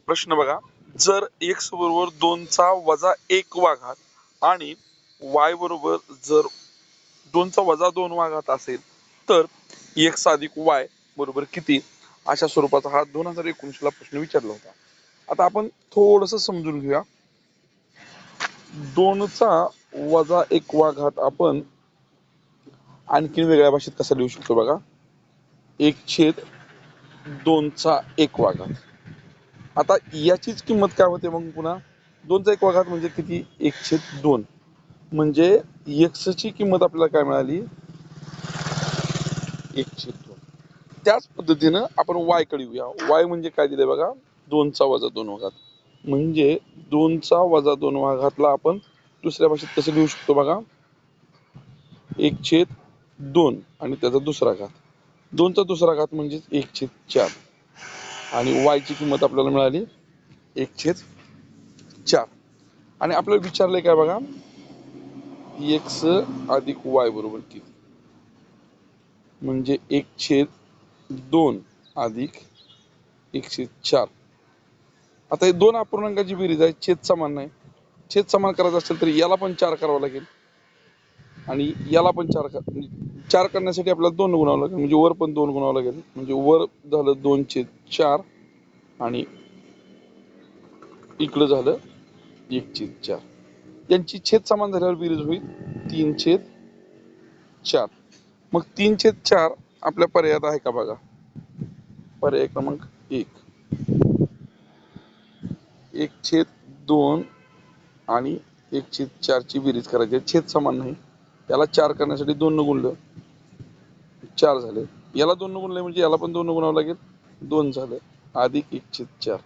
प्रश्न बघा, जर x बरोबर 2चा वजा 1 वा घात आणि y बरोबर जर 2चा वजा 2 वा घात असेल तर x अधिक y बरोबर किती, अशा स्वरूपाचा हा 2019 ला प्रश्न विचारला होता. आता आपण थोडस समजून घेऊया. 2चा वजा 1 वा घात आपण आणखी वेगळ्या भाषेत कसा लिहू शकतो बघा, 1/2चा 1 वा घात. आता याचीच किंमत काय होते मग पुन्हा, 2चा 1 वा घात म्हणजे किती, 1/2. म्हणजे x ची किंमत आपल्याला काय मिळाली, 1/2. त्याच पद्धतीनं आपण y कडे येऊया. y म्हणजे काय दिले बघा, 2चा वजा 2 वा घात. म्हणजे 2चा वजा 2 वा घातला आपण दुसऱ्या भाषेत कसं लिहू शकतो बघा, 1/2 आणि त्याचा दुसरा घात. 2चा दुसरा घात म्हणजे 1/4 आणि y ची किंमत आपल्याला मिळाली 1/4. आणि आपल्याला विचारलंय काय बघा, x अधिक y बरोबर किती, म्हणजे 1/2 अधिक 1/4. आता हे दोन अपूर्णांकाची बेरीज आहे, छेद समान नाही. छेद समान करायचं असेल तर याला पण 4 करावं लागेल आणि याला पण 4 करण्यासाठी आपल्याला 2 गुणावं लागेल, म्हणजे वर पण 2 गुणावं लागेल. म्हणजे वर झालं 2/4 आणि इकडं झालं 1/4. यांची छेद समान झाल्यावर बेरीज होईल 3/4. मग 3/4 आपल्या पर्यायात आहे का बघा, पर्याय क्रमांक 1. 1/2 आणि 1/4 ची बेरीज करायची, छेद समान नाही. याला 4 करण्यासाठी 2 गुणलं 4 झाले, याला 2 गुणले म्हणजे याला पण 2 गुणावं लागेल, 2 झालं अधिक 1/4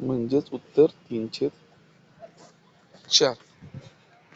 म्हणजेच उत्तर 3/4.